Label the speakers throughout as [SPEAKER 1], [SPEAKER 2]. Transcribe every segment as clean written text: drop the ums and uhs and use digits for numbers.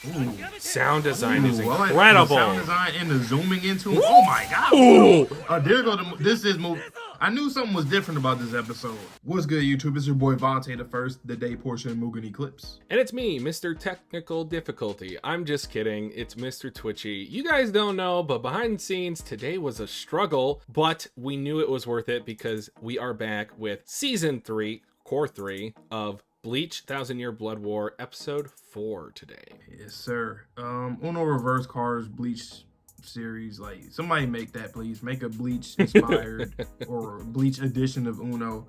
[SPEAKER 1] Ooh, sound design is
[SPEAKER 2] Well,
[SPEAKER 1] incredible.
[SPEAKER 2] the sound design and the zooming into him. Oh my god! There go this is movie. I knew something was different about this episode. What's good, YouTube? It's your boy Vontae, the first, the day portion of Mugen Eclipse.
[SPEAKER 1] And it's me, Mr. Technical Difficulty. I'm just kidding. It's Mr. Twitchy. You guys don't know, but behind the scenes, today was a struggle, but we knew it was worth it because we are back with Season 3, Core 3 of Bleach 1000 Year Blood War, Episode 4 today.
[SPEAKER 2] Yes, sir. Uno reverse cars Bleach series. Like, somebody make that, please. Make a Bleach inspired or Bleach edition of Uno.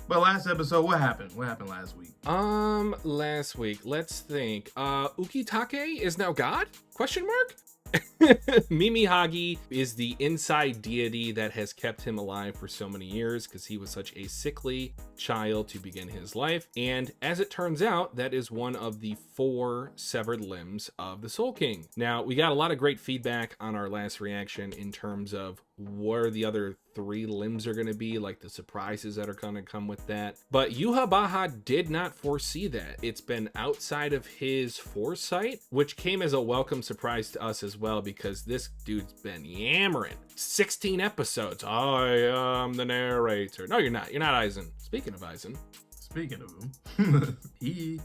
[SPEAKER 2] But last episode, what happened? What happened last week?
[SPEAKER 1] Last week, let's think. Ukitake is now God? Question mark? Mimi Hagi is the inside deity that has kept him alive for so many years because he was such a sickly child to begin his life. And as it turns out, that is one of the 4 severed limbs of the Soul King. Now, we got a lot of great feedback on our last reaction in terms of where the other 3 limbs are going to be, like the surprises that are going to come with that. But Yuhabaha did not foresee that. It's been outside of his foresight, which came as a welcome surprise to us as well, because this dude's been yammering. 16 episodes. I am the narrator. No, you're not. You're not Aizen. Speaking of Aizen.
[SPEAKER 2] Speaking of him, he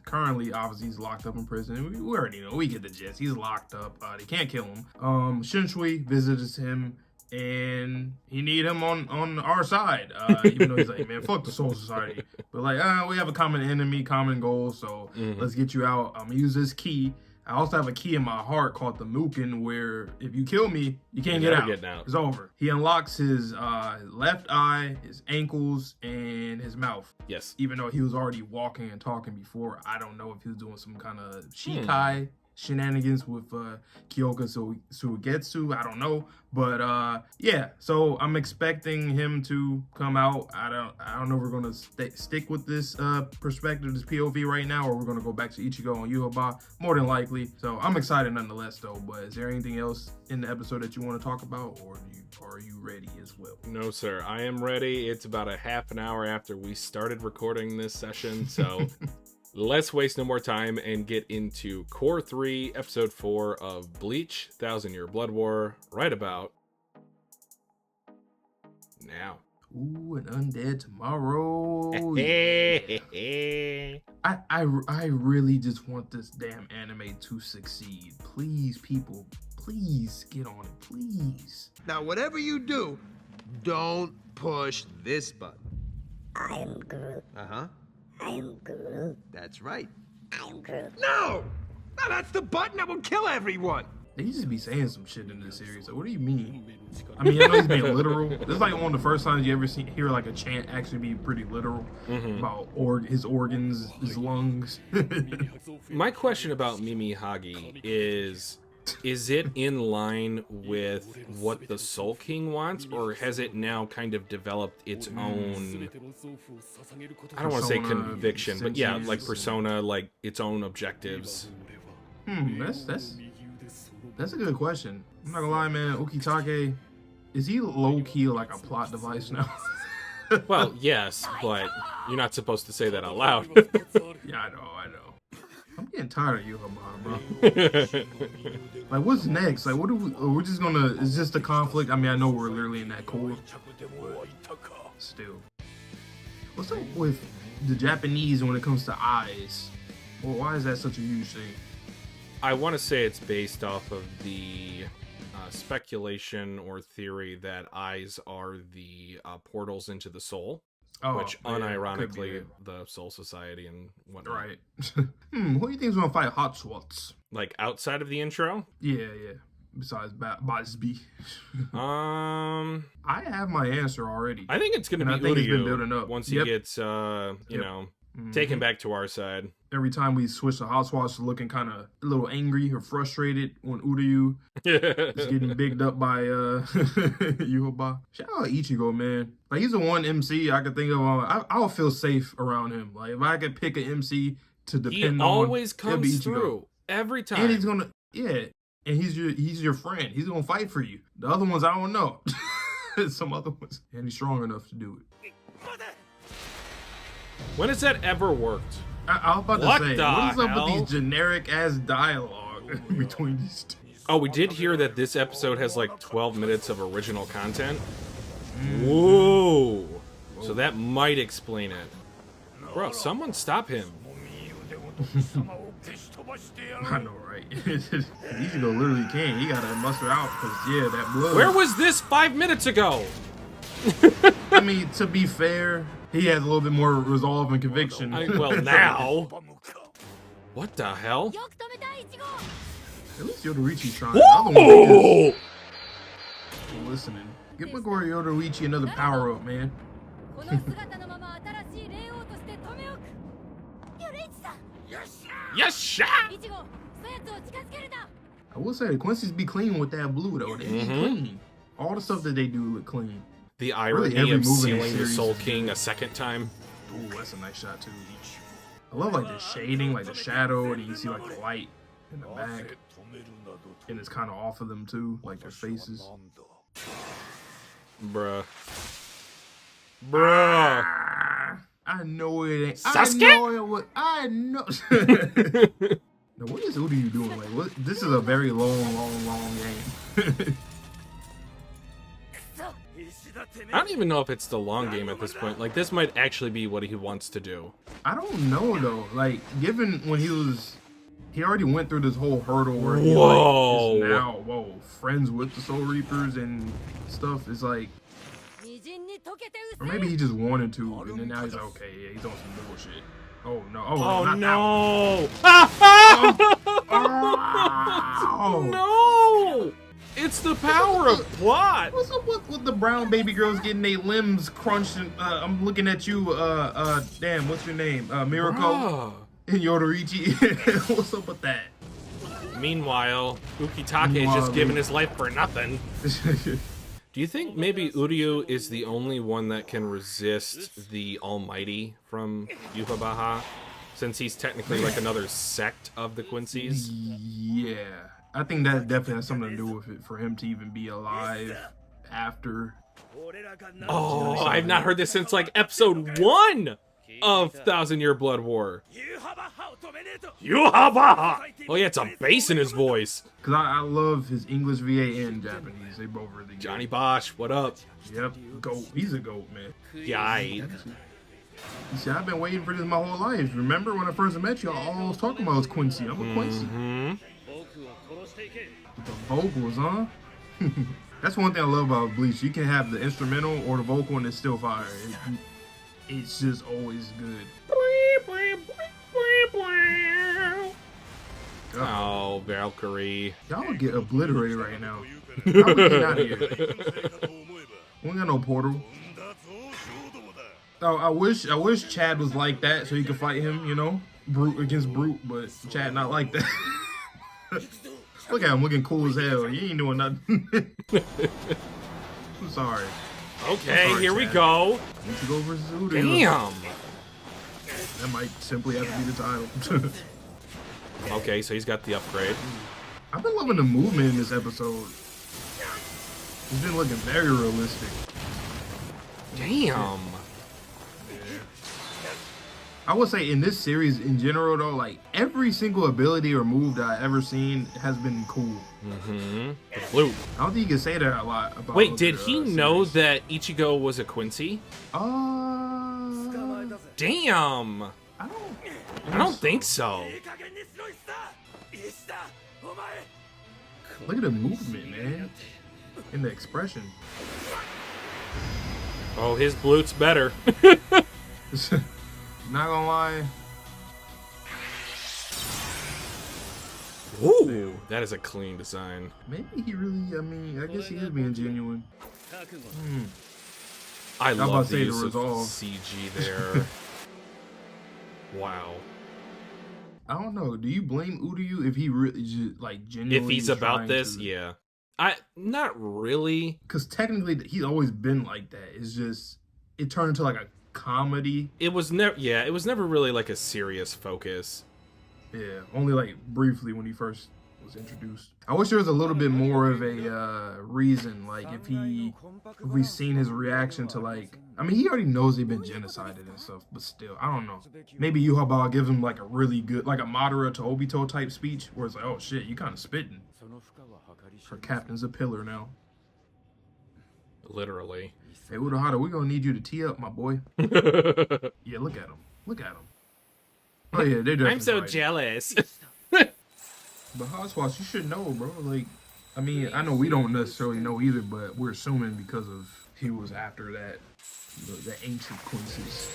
[SPEAKER 2] currently, obviously, he's locked up in prison. We already know. We get the gist. He's locked up. They can't kill him. Shinshui visits him, and he need him on our side. Even though he's like, man, fuck the Soul Society. But like, we have a common enemy, common goal, so let's get you out. I'm gonna use this key. I also have a key in my heart called the Mugen, where if you kill me, you can't get out. It's over. He unlocks his left eye, his ankles, and his mouth.
[SPEAKER 1] Yes. Even
[SPEAKER 2] though he was already walking and talking before, I don't know if he was doing some kind of Shikai shenanigans with Kyoka Suigetsu. I don't know. But yeah, so I'm expecting him to come out. I don't know if we're gonna stick with this perspective, this POV right now, or we're gonna go back to Ichigo and Yuhaba, more than likely. So I'm excited nonetheless though. But is there anything else in the episode that you want to talk about, or are you ready as well?
[SPEAKER 1] No, sir. I am ready. It's about a half an hour after we started recording this session, so let's waste no more time and get into Core 3, Episode 4 of Bleach 1000 Year Blood War right about now.
[SPEAKER 2] Ooh, an undead tomorrow. I really just want this damn anime to succeed. Please, people, please get on it, please.
[SPEAKER 3] Now, whatever you do, don't push this button.
[SPEAKER 4] I am Groot.
[SPEAKER 3] Uh-huh.
[SPEAKER 4] I am Groot.
[SPEAKER 3] That's right.
[SPEAKER 4] I am Groot.
[SPEAKER 3] No! No, that's the button that will kill everyone!
[SPEAKER 2] They just be saying some shit in this series. Like, what do you mean? I mean, I know he's being literal. This is like one of the first times you ever hear like a chant actually be pretty literal about his organs, his lungs.
[SPEAKER 1] My question about Mimi Hagi is it in line with what the Soul King wants, or has it now kind of developed its own, I don't want to say conviction, but yeah, like persona, like its own objectives?
[SPEAKER 2] That's a good question. I'm not gonna lie, man. Ukitake, is he low-key like a plot device now?
[SPEAKER 1] Well, yes, but you're not supposed to say that out loud.
[SPEAKER 2] Yeah, I know. I'm getting tired of you, bro. Like, what's next? Like, what are we're just gonna, is this the conflict? I mean, I know we're literally in that Cour. Still. What's up with the Japanese when it comes to eyes? Well, why is that such a huge thing?
[SPEAKER 1] I want to say it's based off of the speculation or theory that eyes are the portals into the soul. Which, unironically, the Soul Society and whatnot.
[SPEAKER 2] Right. Who do you think is going to fight Hot Swats?
[SPEAKER 1] Like, outside of the intro?
[SPEAKER 2] Yeah. Besides Bisbee.
[SPEAKER 1] I
[SPEAKER 2] have my answer already.
[SPEAKER 1] I think it's going to be
[SPEAKER 2] Uryu. He's been building up.
[SPEAKER 1] Once he gets, you know, taken back to our side.
[SPEAKER 2] Every time we switch to Hot Swats, looking kind of a little angry or frustrated when Uryu is getting bigged up by Yuhaba. Shout out Ichigo, man. Like, he's the one MC I could think of. I'll feel safe around him. Like, if I could pick an MC to depend on,
[SPEAKER 1] he always comes through every time.
[SPEAKER 2] And he's gonna, and he's your friend. He's gonna fight for you. The other ones, I don't know. Some other ones, and he's strong enough to do it.
[SPEAKER 1] When has that ever worked?
[SPEAKER 2] I was about
[SPEAKER 1] What
[SPEAKER 2] to say,
[SPEAKER 1] the
[SPEAKER 2] what is up
[SPEAKER 1] hell?
[SPEAKER 2] with these generic ass dialogue between these two?
[SPEAKER 1] Oh, we did hear that this episode has like 12 minutes of original content. Whoa. So that might explain it. Bro, someone stop him.
[SPEAKER 2] I know, right? Ichigo literally can't. He gotta muster out because, yeah, that blood.
[SPEAKER 1] Where was this 5 minutes ago?
[SPEAKER 2] I mean, to be fair, he has a little bit more resolve and conviction.
[SPEAKER 1] Well, now. What the hell?
[SPEAKER 2] At least Yoruichi's trying. The other one
[SPEAKER 1] Whoa!
[SPEAKER 2] is listening. Give Magoro Yoruichi another power up, man.
[SPEAKER 1] Yes, shot!
[SPEAKER 2] I will say the Quincy's be clean with that blue though. They be clean. All the stuff that they do look clean.
[SPEAKER 1] The irony
[SPEAKER 2] every
[SPEAKER 1] of
[SPEAKER 2] move in the
[SPEAKER 1] sealing the
[SPEAKER 2] series
[SPEAKER 1] Soul
[SPEAKER 2] is
[SPEAKER 1] King a second time.
[SPEAKER 2] Ooh, that's a nice shot too. I love like the shading, like the shadow, and you can see like the light in the back, and it's kind of off of them too, like their faces.
[SPEAKER 1] Bruh. Bruh.
[SPEAKER 2] Ah, I know it ain't.
[SPEAKER 1] Sasuke?
[SPEAKER 2] I know it was. I know. Now, what is Uryu doing? Like, what? This is a very long game.
[SPEAKER 1] I don't even know if it's the long game at this point. Like, this might actually be what he wants to do.
[SPEAKER 2] I don't know though. Like, given when he already went through this whole hurdle where he
[SPEAKER 1] Whoa.
[SPEAKER 2] like, is now friends with the Soul Reapers and stuff. It's like, or maybe he just wanted to, and then now he's like, okay, yeah, he's on some bullshit. Oh no!
[SPEAKER 1] Oh,
[SPEAKER 2] not
[SPEAKER 1] no!
[SPEAKER 2] Oh.
[SPEAKER 1] No! It's the power of plot!
[SPEAKER 2] What's up with the brown baby girls getting their limbs crunched? And, I'm looking at you. Damn, what's your name? Miracle
[SPEAKER 1] Bruh.
[SPEAKER 2] and Yoruichi. What's up with that?
[SPEAKER 1] Meanwhile, Ukitake is just giving his life for nothing. Do you think maybe Uryu is the only one that can resist the Almighty from Yuhabaha? Since he's technically like another sect of the Quincy's?
[SPEAKER 2] Yeah, I think that definitely has something to do with it for him to even be alive after.
[SPEAKER 1] Oh, I've not heard this since like episode 1 of 1,000-Year Blood War. Yuhabaha! Oh yeah, it's a bass in his voice.
[SPEAKER 2] Cause I love his English VA and Japanese. They both really good.
[SPEAKER 1] Johnny Bosch, what up?
[SPEAKER 2] Yep, goat. He's a goat, man.
[SPEAKER 1] Yeah,
[SPEAKER 2] You see, I've been waiting for this my whole life. Remember when I first met you, all I was talking about was Quincy. I'm a Quincy. The vocals, huh? That's one thing I love about Bleach. You can have the instrumental or the vocal and it's still fire. It's just always good.
[SPEAKER 1] Oh, Valkyrie.
[SPEAKER 2] Y'all get obliterated right now. How we get out of here? We ain't got no portal. Oh, I wish Chad was like that so he could fight him, you know? Brute against brute, but Chad not like that. Look at him looking cool as hell. He ain't doing nothing. I'm sorry.
[SPEAKER 1] Okay,
[SPEAKER 2] sorry,
[SPEAKER 1] here we
[SPEAKER 2] Chad.
[SPEAKER 1] go.
[SPEAKER 2] Ichigo versus Uryu.
[SPEAKER 1] Damn.
[SPEAKER 2] That might simply have to be the title.
[SPEAKER 1] Okay, so he's got the upgrade.
[SPEAKER 2] I've been loving the movement in this episode. It's been looking very realistic.
[SPEAKER 1] Damn.
[SPEAKER 2] I would say in this series in general though, like every single ability or move that I've ever seen has been cool.
[SPEAKER 1] The flute.
[SPEAKER 2] I don't think you can say that a lot about
[SPEAKER 1] Wait,
[SPEAKER 2] other,
[SPEAKER 1] did he know
[SPEAKER 2] series.
[SPEAKER 1] that Ichigo was a Quincy? Damn. I don't think so.
[SPEAKER 2] Look at the movement, man. And the expression.
[SPEAKER 1] Oh, his blute's better.
[SPEAKER 2] Not gonna lie.
[SPEAKER 1] Ooh, that is a clean design.
[SPEAKER 2] Maybe he really, I mean, I guess he is being genuine.
[SPEAKER 1] I
[SPEAKER 2] about
[SPEAKER 1] love
[SPEAKER 2] to
[SPEAKER 1] the
[SPEAKER 2] say the
[SPEAKER 1] use of
[SPEAKER 2] resolve.
[SPEAKER 1] CG there. Wow.
[SPEAKER 2] I don't know. Do you blame Uryu if he really just like genuinely?
[SPEAKER 1] If he's about this, yeah. Not really.
[SPEAKER 2] Because technically, he's always been like that. It's just it turned into like a comedy.
[SPEAKER 1] It was never. Yeah, it was never really like a serious focus.
[SPEAKER 2] Yeah, only like briefly when he first was introduced. I wish there was a little bit more of a reason, like if we seen his reaction to like, I mean, he already knows they've been genocided and stuff, but still, I don't know. Maybe Yuhaba gives him like a really good, like a Madara to Obito type speech, where it's like, oh shit, you kind of spitting. Her captain's a pillar now.
[SPEAKER 1] Literally.
[SPEAKER 2] Hey, Urahara, we're gonna need you to tee up, my boy. Yeah, look at him. Look at him. Oh yeah, they're definitely
[SPEAKER 1] I'm so
[SPEAKER 2] fighting.
[SPEAKER 1] jealous.
[SPEAKER 2] But Hoswas, you should know, bro. Like, I mean, I know we don't necessarily know either, but we're assuming because of he was after that, the ancient Quincy's.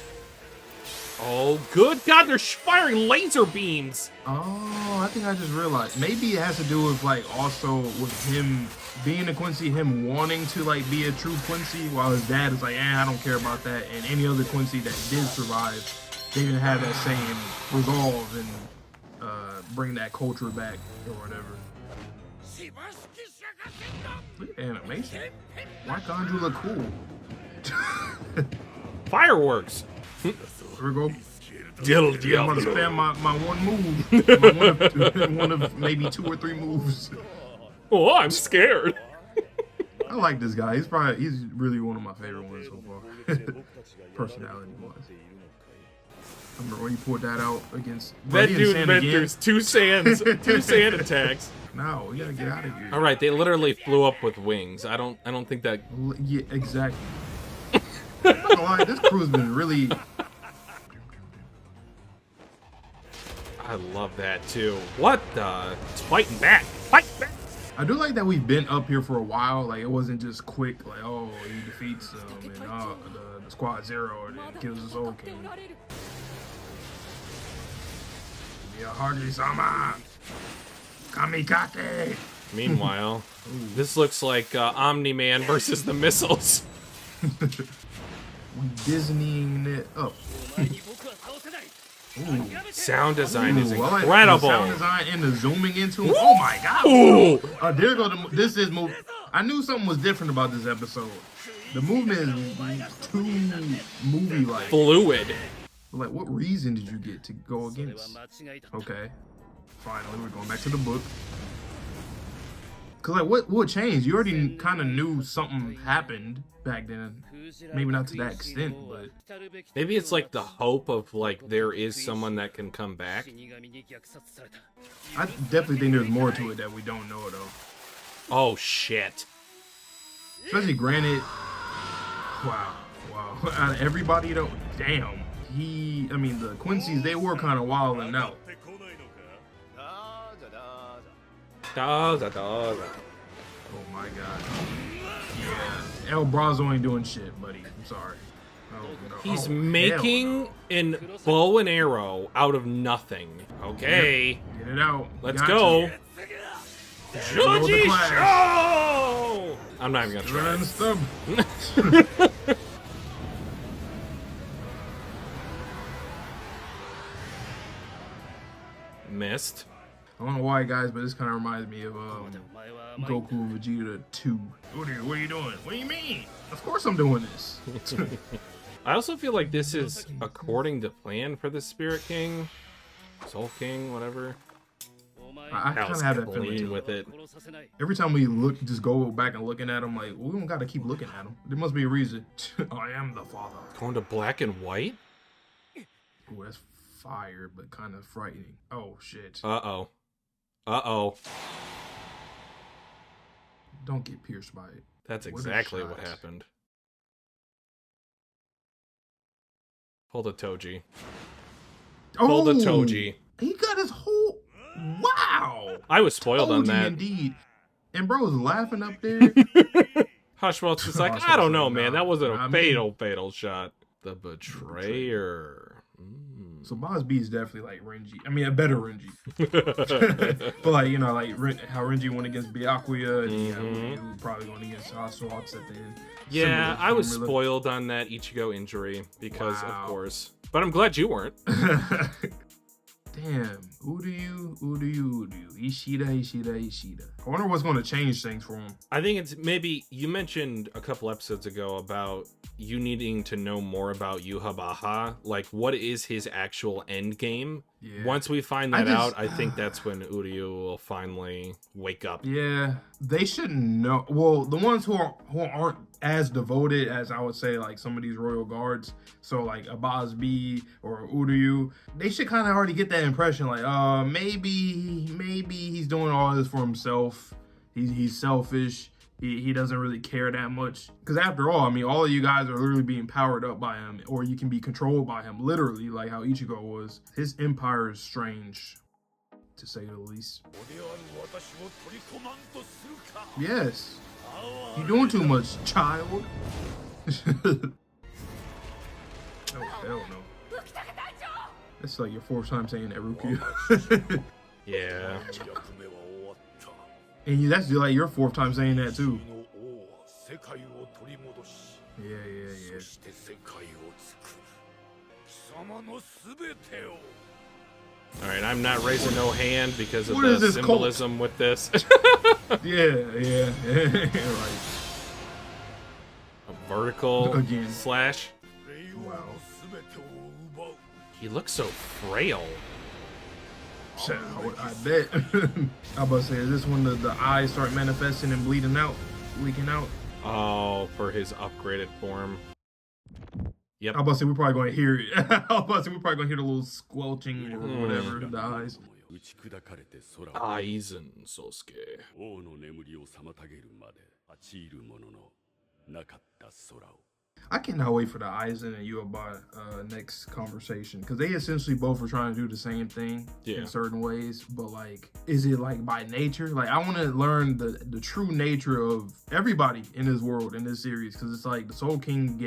[SPEAKER 1] Oh, good God, they're firing laser beams.
[SPEAKER 2] Oh, I think I just realized. Maybe it has to do with, like, also with him being a Quincy, him wanting to, like, be a true Quincy, while his dad is like, I don't care about that. And any other Quincy that did survive, they didn't have that same resolve and bring that culture back or whatever. Look at the animation. Why can't you look cool?
[SPEAKER 1] Fireworks.
[SPEAKER 2] Here we go.
[SPEAKER 1] Diddle,
[SPEAKER 2] I'm gonna spam my one move. one of maybe 2 or 3 moves.
[SPEAKER 1] Oh, I'm scared.
[SPEAKER 2] I like this guy. He's really one of my favorite ones so far. Personality wise. I remember when he pulled that out against
[SPEAKER 1] That
[SPEAKER 2] Buddy and
[SPEAKER 1] dude
[SPEAKER 2] Sand
[SPEAKER 1] meant
[SPEAKER 2] again.
[SPEAKER 1] there's two sand attacks.
[SPEAKER 2] No, we gotta get out of here.
[SPEAKER 1] All right, they literally flew up with wings. I don't think that.
[SPEAKER 2] Yeah, exactly. I'm not gonna lie, this crew's been really.
[SPEAKER 1] I love that too. What the? It's fighting back. Fight back.
[SPEAKER 2] I do like that we've been up here for a while. Like, it wasn't just quick, like, oh, he defeats them and the squad 0 and then kills his old king. Yeah, Hagi-sama! Kamikate!
[SPEAKER 1] Meanwhile, this looks like Omni-Man versus the missiles.
[SPEAKER 2] We Disneying it up. Ooh.
[SPEAKER 1] Sound design is
[SPEAKER 2] Ooh, I like
[SPEAKER 1] incredible.
[SPEAKER 2] the sound design and the zooming into him. Oh my god!
[SPEAKER 1] Ooh.
[SPEAKER 2] There go the. This is move. I knew something was different about this episode. The movement is too movie-like.
[SPEAKER 1] Fluid.
[SPEAKER 2] Like, what reason did you get to go against? Okay, finally we're going back to the book. Cause like, what changed? You already kind of knew something happened back then. Maybe not to that extent, but
[SPEAKER 1] Maybe it's like the hope of like there is someone that can come back.
[SPEAKER 2] I definitely think there's more to it that we don't know though.
[SPEAKER 1] Oh shit.
[SPEAKER 2] Especially granted. Wow. Out of everybody though, damn. I mean, the Quincy's, they were kind of wilding out. Oh my god. Yeah. El Brazo ain't doing shit, buddy. I'm sorry. Oh, no.
[SPEAKER 1] He's
[SPEAKER 2] Oh,
[SPEAKER 1] making
[SPEAKER 2] hell
[SPEAKER 1] an bow and arrow out of nothing. Okay.
[SPEAKER 2] no. Get it out.
[SPEAKER 1] Let's
[SPEAKER 2] Gotcha.
[SPEAKER 1] go.
[SPEAKER 2] Roll the
[SPEAKER 1] Jujutsu
[SPEAKER 2] clash.
[SPEAKER 1] Show! I'm not even gonna
[SPEAKER 2] Run
[SPEAKER 1] try.
[SPEAKER 2] stub.
[SPEAKER 1] Missed.
[SPEAKER 2] I don't know why, guys, but this kind of reminds me of Goku and Vegeta 2. What are you doing? What do you mean? Of course I'm doing this.
[SPEAKER 1] I also feel like this is according to plan for the Spirit King, Soul King, whatever.
[SPEAKER 2] I kind of have that feeling
[SPEAKER 1] Clean
[SPEAKER 2] too.
[SPEAKER 1] with it.
[SPEAKER 2] Every time we look, just go back and looking at him, like, we don't got to keep looking at him. There must be a reason. I am the father.
[SPEAKER 1] Going to black and white?
[SPEAKER 2] Ooh, that's fire, but kind of frightening. Oh, shit.
[SPEAKER 1] Uh-oh. Uh-oh.
[SPEAKER 2] Don't get pierced by it.
[SPEAKER 1] That's
[SPEAKER 2] What a
[SPEAKER 1] exactly what
[SPEAKER 2] shot.
[SPEAKER 1] happened. Hold a Toji. Hold a Toji.
[SPEAKER 2] He got his whole... Wow!
[SPEAKER 1] I was spoiled on
[SPEAKER 2] Toji
[SPEAKER 1] that.
[SPEAKER 2] indeed. And bro was laughing up there.
[SPEAKER 1] Hushwell's just like,
[SPEAKER 2] Hushwell's
[SPEAKER 1] I don't know,
[SPEAKER 2] like,
[SPEAKER 1] man.
[SPEAKER 2] nah,
[SPEAKER 1] that wasn't a
[SPEAKER 2] I mean-
[SPEAKER 1] fatal shot. The Betrayer.
[SPEAKER 2] So Boss B is definitely like Renji. I mean, a better Renji. But like, you know, like how Renji went against Byakuya and you know, probably going against Hashwats at the end.
[SPEAKER 1] Yeah,
[SPEAKER 2] Similar
[SPEAKER 1] I was
[SPEAKER 2] formula.
[SPEAKER 1] spoiled on that Ichigo injury because,
[SPEAKER 2] Wow.
[SPEAKER 1] of course. But I'm glad you weren't.
[SPEAKER 2] Damn. Uryu. Ishida. I wonder what's going to change things for him.
[SPEAKER 1] I think it's maybe you mentioned a couple episodes ago about you needing to know more about Yuhabaha. Like, what is his actual end game?
[SPEAKER 2] Yeah.
[SPEAKER 1] Once we find that out, I think that's when Uryu will finally wake up.
[SPEAKER 2] Yeah, they shouldn't know. Well, the ones who aren't as devoted as I would say, like some of these royal guards, so like Abaz B or Uryu, they should kind of already get that impression, like, maybe he's doing all this for himself. He's selfish. He doesn't really care that much. Because after all, I mean, all of you guys are literally being powered up by him, or you can be controlled by him, literally, like how Ichigo was. His empire is strange, to say the least. Yes. You're doing too much, child. Oh, hell no. That's like your 4th time saying that, Rukia.
[SPEAKER 1] Yeah.
[SPEAKER 2] And that's like your 4th time saying that too. Yeah.
[SPEAKER 1] All right, I'm not raising no hand because of
[SPEAKER 2] What is
[SPEAKER 1] the
[SPEAKER 2] this
[SPEAKER 1] symbolism with this.
[SPEAKER 2] Yeah. Right.
[SPEAKER 1] A vertical
[SPEAKER 2] Again.
[SPEAKER 1] slash.
[SPEAKER 2] Wow.
[SPEAKER 1] He looks so frail.
[SPEAKER 2] So, I bet. I'm about to say, is this when the eyes start manifesting and bleeding out, leaking out?
[SPEAKER 1] Oh, for his upgraded form. Yep.
[SPEAKER 2] I'm about to say we're probably going to hear it. I'm about to say we're probably going to hear the little squelching or whatever, the eyes.
[SPEAKER 1] Aizen Sosuke.
[SPEAKER 5] 王の眠りを妨げるまで立ち入るもののなかった空を
[SPEAKER 2] I cannot wait for the Aizen and Yuaba next conversation, because they essentially both were trying to do the same thing in certain ways, but like, is it like by nature? Like, I want to learn the true nature of everybody in this world, in this series, because it's like the Soul King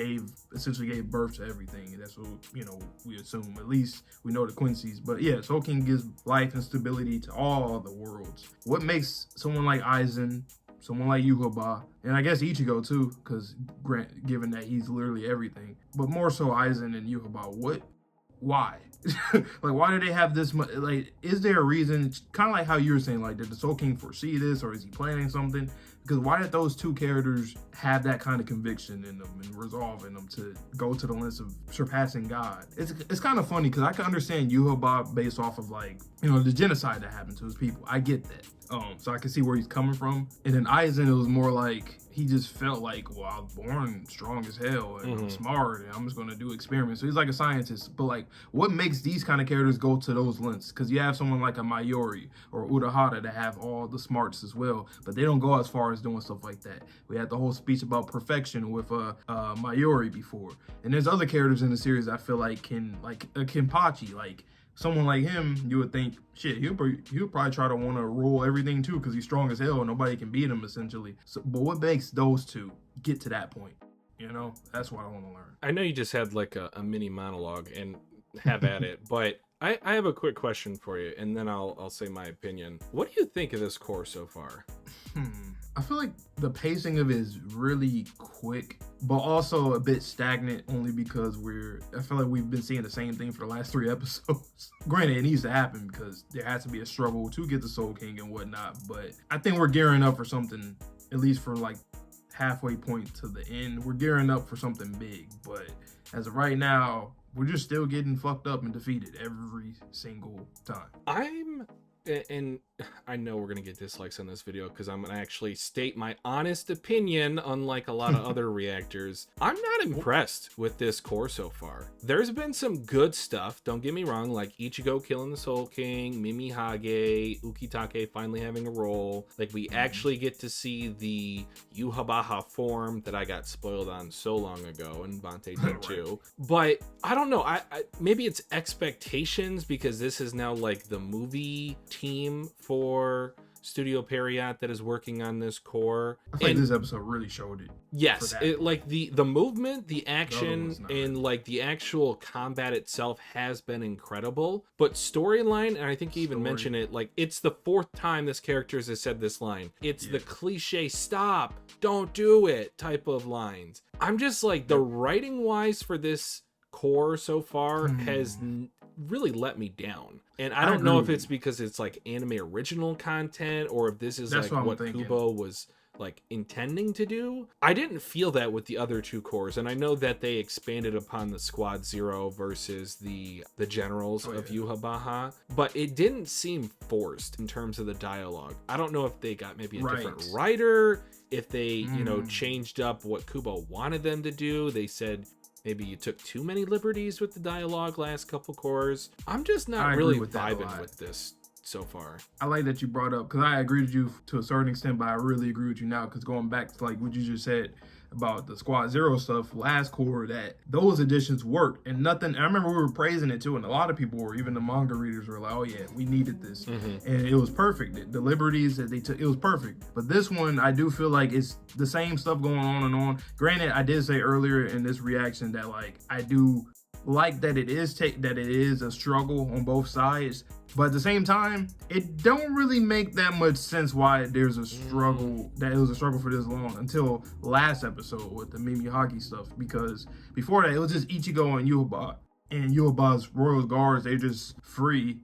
[SPEAKER 2] essentially gave birth to everything, and that's what, you know, we assume. At least we know the Quincy's, but yeah, Soul King gives life and stability to all the worlds. What makes someone like Aizen, someone like Yuhaba, and I guess Ichigo too, because given that he's literally everything, but more so Aizen and Yuhaba, why? Like, why do they have this much? Like, is there a reason? Kind of like how you were saying, like, did the Soul King foresee this, or is he planning something? Because why did those two characters have that kind of conviction in them and resolve in them to go to the lengths of surpassing God? It's kind of funny, because I can understand Yuhaba based off of, like, you know, the genocide that happened to his people. I get that. So I can see where he's coming from. And then Aizen, it was more like he just felt like, well, I was born strong as hell and I'm smart and I'm just gonna do experiments. So he's like a scientist. But like, what makes these kind of characters go to those lengths? Because you have someone like a Mayuri or Urahara that have all the smarts as well, but they don't go as far as doing stuff like that. We had the whole speech about perfection with Mayuri before. And there's other characters in the series I feel like can, like a Kenpachi, like someone like him, you would think, shit, he'll probably try to want to rule everything too, because he's strong as hell and nobody can beat him, essentially. So, but what makes those two get to that point? You know, that's what I want to learn.
[SPEAKER 1] I know you just had like a mini monologue, and have at it, but I have a quick question for you, and then I'll say my opinion. What do you think of this course so far?
[SPEAKER 2] I feel like the pacing of it is really quick, but also a bit stagnant, only because I feel like we've been seeing the same thing for the last 3 episodes. Granted, it needs to happen because there has to be a struggle to get the Soul King and whatnot, but I think we're gearing up for something, at least for like halfway point to the end. We're gearing up for something big, but as of right now, we're just still getting fucked up and defeated every single time.
[SPEAKER 1] And I know we're going to get dislikes on this video because I'm going to actually state my honest opinion, unlike a lot of other reactors. I'm not impressed with this core so far. There's been some good stuff, don't get me wrong, like Ichigo killing the Soul King, Mimi Hage, Ukitake finally having a role. Like, we actually get to see the Yuhabaha form that I got spoiled on so long ago in Bante Tenchu. But I don't know, I maybe it's expectations, because this is now like the movie team for Studio Periat that is working on this core.
[SPEAKER 2] I think this episode really showed it.
[SPEAKER 1] Yes, like the movement, the action, and like the actual combat itself has been incredible. But storyline, and I think you even mentioned it, like it's the 4th time this character has said this line. It's the cliche "stop, don't do it" type of lines. I'm just like, the writing wise for this core so far has really let me down. And I don't know if it's because it's like anime original content, or if this is like what Kubo was like intending to do. I didn't feel that with the other two cores, and I know that they expanded upon the Squad Zero versus the generals of Yhwach, but it didn't seem forced in terms of the dialogue. I don't know if they got maybe a different writer, if they, you know, changed up what Kubo wanted them to do. They said maybe you took too many liberties with the dialogue last couple cores. I'm just not really vibing with this so far.
[SPEAKER 2] I like that you brought up, because I agree with you to a certain extent, but I really agree with you now, because going back to like what you just said about the Squad Zero stuff last core, that those additions worked and nothing. I remember we were praising it too, and a lot of people were, even the manga readers were like, oh yeah, we needed this. And it was perfect. The liberties that they took, it was perfect. But this one, I do feel like it's the same stuff going on and on. Granted, I did say earlier in this reaction that like I do like that it is a struggle on both sides, but at the same time, it don't really make that much sense why there's a struggle, that it was a struggle for this long until last episode with the Mimi Hockey stuff, because before that it was just Ichigo and Yhwach, and Yhwach's Royal Guards, they're just free.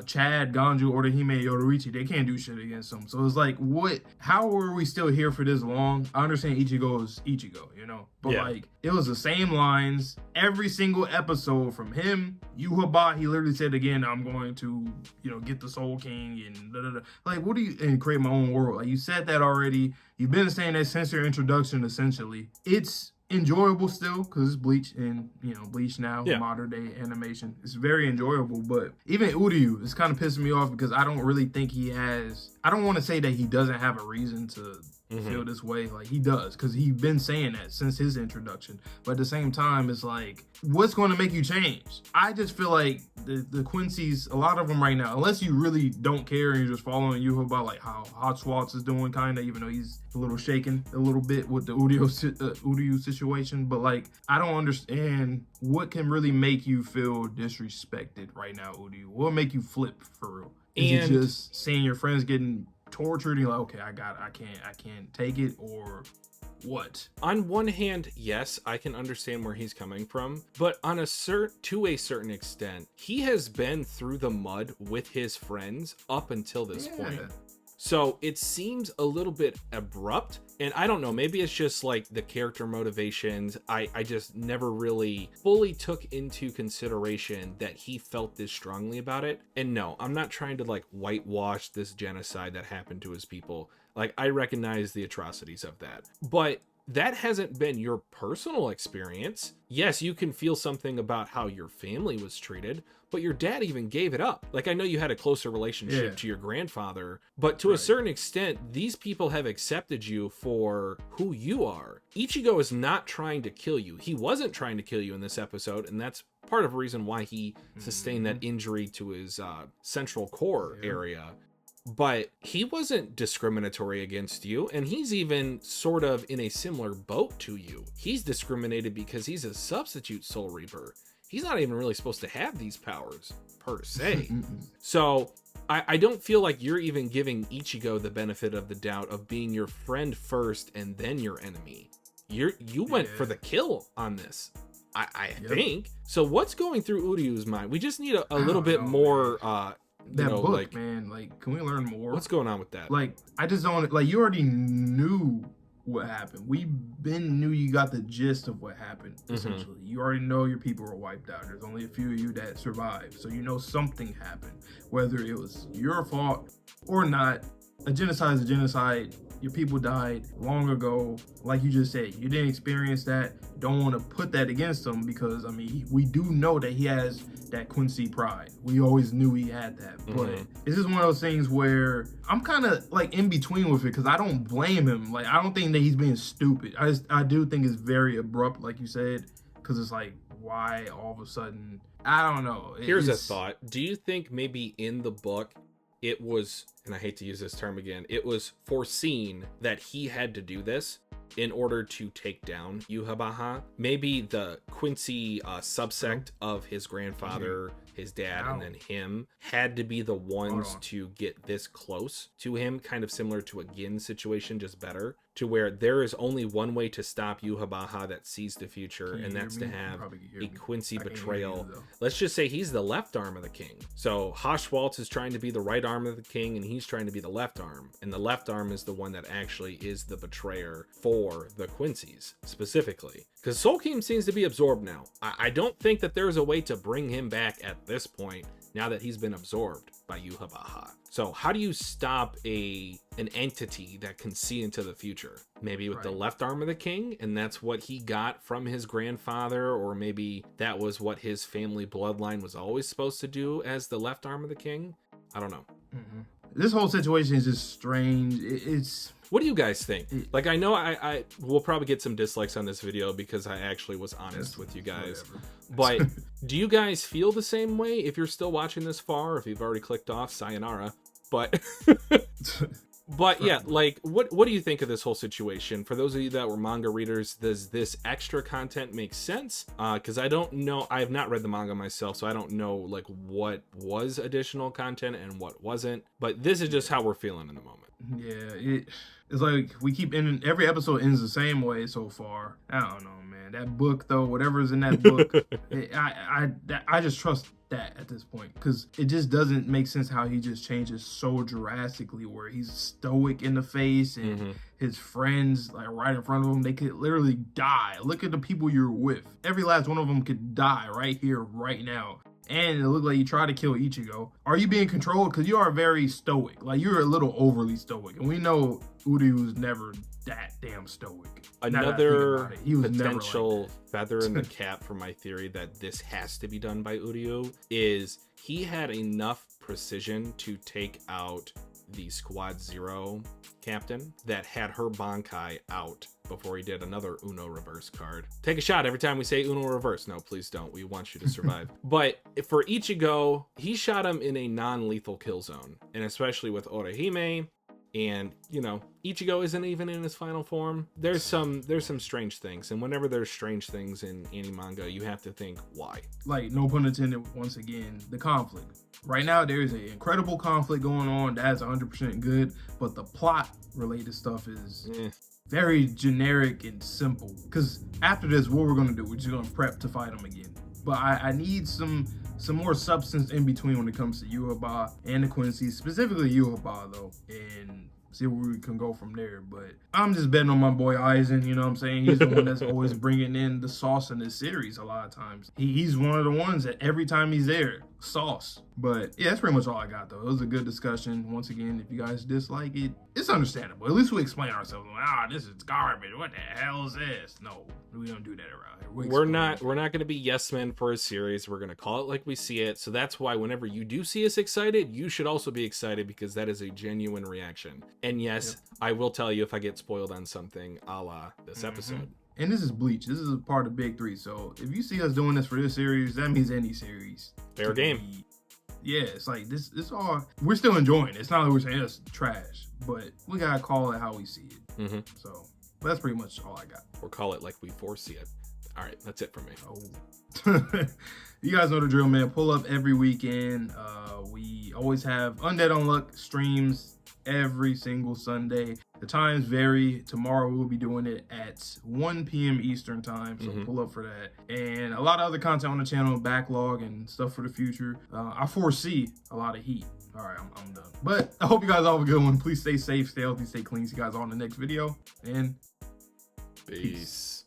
[SPEAKER 2] Chad, Ganju, Orihime, Yoruichi, they can't do shit against them. So it's like, what? How are we still here for this long? I understand Ichigo is Ichigo, you know, but like it was the same lines every single episode from him. Yhwach, he literally said again, I'm going to, you know, get the Soul King and da, da, da. Like, what do you, and create my own world? Like, you said that already. You've been saying that since your introduction. Essentially, it's enjoyable still because it's Bleach, and you know, Bleach now, modern day animation, it's very enjoyable. But even Uryu, it's kind of pissing me off because I don't really think he has, I don't want to say that he doesn't have a reason to feel this way. Like, he does, because he's been saying that since his introduction. But at the same time, it's like, what's going to make you change? I just feel like the Quincy's, a lot of them right now, unless you really don't care and you're just following you about like how Hot Swats is doing, kind of, even though he's a little shaken a little bit with the Uryu situation. But like, I don't understand what can really make you feel disrespected right now, Uryu. What will make you flip for real? Is it just seeing your friends getting tortured and you're like, okay, I can't take it, or what?
[SPEAKER 1] On one hand, yes, I can understand where he's coming from, but to a certain extent, he has been through the mud with his friends up until this point. So it seems a little bit abrupt, and I don't know, maybe it's just like the character motivations. I just never really fully took into consideration that he felt this strongly about it. And no, I'm not trying to like whitewash this genocide that happened to his people. Like, I recognize the atrocities of that, but that hasn't been your personal experience. Yes, you can feel something about how your family was treated, but your dad even gave it up. Like, I know you had a closer relationship to your grandfather, but to a certain extent, these people have accepted you for who you are. Ichigo is not trying to kill you. He wasn't trying to kill you in this episode, and that's part of the reason why he sustained that injury to his central core area. But he wasn't discriminatory against you, and he's even sort of in a similar boat to you. He's discriminated because he's a substitute Soul Reaper. He's not even really supposed to have these powers, per se. So I don't feel like you're even giving Ichigo the benefit of the doubt of being your friend first and then your enemy. You went for the kill on this, I think. So what's going through Uryu's mind? We just need a little bit more...
[SPEAKER 2] that book, like, man, like, can we learn more?
[SPEAKER 1] What's going on with that?
[SPEAKER 2] Like, I just don't, like, you already knew what happened. We knew you got the gist of what happened, essentially. You already know your people were wiped out. There's only a few of you that survived. So you know something happened. Whether it was your fault or not, a genocide is a genocide. Your people died long ago. Like you just said, you didn't experience that. Don't want to put that against him because, I mean, we do know that he has that Quincy pride. We always knew he had that. But it's just one of those things where I'm kind of like in between with it because I don't blame him. Like, I don't think that he's being stupid. I do think it's very abrupt, like you said, because it's like, why all of a sudden? I don't know.
[SPEAKER 1] Here's a thought. Do you think maybe in the book it was, and I hate to use this term again, it was foreseen that he had to do this in order to take down Yhwach? Maybe the Quincy subsect of his grandfather, his dad, and then him had to be the ones to get this close to him, kind of similar to a Gin situation, just better, to where there is only one way to stop Yhwach that sees the future,
[SPEAKER 2] Can you
[SPEAKER 1] and
[SPEAKER 2] hear
[SPEAKER 1] that's
[SPEAKER 2] me?
[SPEAKER 1] to
[SPEAKER 2] You
[SPEAKER 1] have
[SPEAKER 2] probably can hear
[SPEAKER 1] a
[SPEAKER 2] me.
[SPEAKER 1] Quincy
[SPEAKER 2] I can't hear
[SPEAKER 1] betrayal.
[SPEAKER 2] you, though.
[SPEAKER 1] Let's just say he's the left arm of the king. So Haschwaltz is trying to be the right arm of the king, and he's trying to be the left arm. And the left arm is the one that actually is the betrayer for the Quincy's specifically. Because Solkim seems to be absorbed now. I don't think that there's a way to bring him back at this point, now that he's been absorbed by Yhwach. So how do you stop an entity that can see into the future? Maybe with the left arm of the king, and that's what he got from his grandfather, or maybe that was what his family bloodline was always supposed to do as the left arm of the king. I don't know.
[SPEAKER 2] This whole situation is just strange. It's
[SPEAKER 1] What do you guys think? Like, I know I will probably get some dislikes on this video because I actually was honest with you guys. But do you guys feel the same way? If you're still watching this far, if you've already clicked off, sayonara. But but yeah, like, what do you think of this whole situation? For those of you that were manga readers, does this extra content make sense? Because I don't know, I have not read the manga myself, so I don't know like what was additional content and what wasn't. But this is just how we're feeling in the moment.
[SPEAKER 2] Yeah, it's like we keep ending, every episode ends the same way so far. I don't know, man. That book though, whatever's in that book, I just trust that at this point, because it just doesn't make sense how he just changes so drastically, where he's stoic in the face and his friends like right in front of him, they could literally die. Look at the people you're with. Every last one of them could die right here, right now. And it looked like you tried to kill Ichigo. Are you being controlled? Because you are very stoic. Like, you're a little overly stoic. And we know Uryu's never that damn stoic.
[SPEAKER 1] Another
[SPEAKER 2] he was
[SPEAKER 1] potential
[SPEAKER 2] never like
[SPEAKER 1] feather in the cap for my theory that this has to be done by Uryu is he had enough precision to take out the Squad Zero captain that had her Bankai out before he did another Uno reverse card. Take a shot every time we say Uno reverse. No, please don't. We want you to survive. But for Ichigo, he shot him in a non-lethal kill zone, and especially with Orihime, and you know, Ichigo isn't even in his final form. There's some strange things, and whenever there's strange things in Animanga, you have to think why.
[SPEAKER 2] Like, no pun intended, once again, the conflict. Right now, there is an incredible conflict going on. That's 100% good, but the plot related stuff is very generic and simple. Because after this, what we're gonna do, we're just gonna prep to fight him again. But I need some more substance in between when it comes to Yhwach and the Quincy, specifically Yhwach though, and see where we can go from there. But I'm just betting on my boy Aizen, you know what I'm saying? He's the one that's always bringing in the sauce in this series a lot of times. He's one of the ones that every time he's there, sauce. But yeah, that's pretty much all I got though. It was a good discussion. Once again, if you guys dislike it, it's understandable. At least we explain ourselves. Like, this is garbage. What the hell is this? No, we don't do that around here.
[SPEAKER 1] We're not going to be yes men for a series. We're going to call it like we see it. So that's why whenever you do see us excited, you should also be excited, because that is a genuine reaction. And yes, I will tell you if I get spoiled on something a la this episode.
[SPEAKER 2] And this is Bleach. This is a part of Big Three. So if you see us doing this for this series, that means any series.
[SPEAKER 1] Fair game.
[SPEAKER 2] Yeah, it's like this all, we're still enjoying it. It's not like we're saying it's trash, but we gotta call it how we see it. So that's pretty much all I got.
[SPEAKER 1] Or call it like we foresee it. All right, that's it for me.
[SPEAKER 2] You guys know the drill, man. Pull up every weekend. We always have Undead Unluck streams every single Sunday. The times vary. Tomorrow we'll be doing it at 1 p.m. Eastern time, so pull up for that. And a lot of other content on the channel, backlog and stuff for the future. I foresee a lot of heat. All right, I'm done. But I hope you guys all have a good one. Please stay safe, stay healthy, stay clean. See you guys all in the next video, and peace.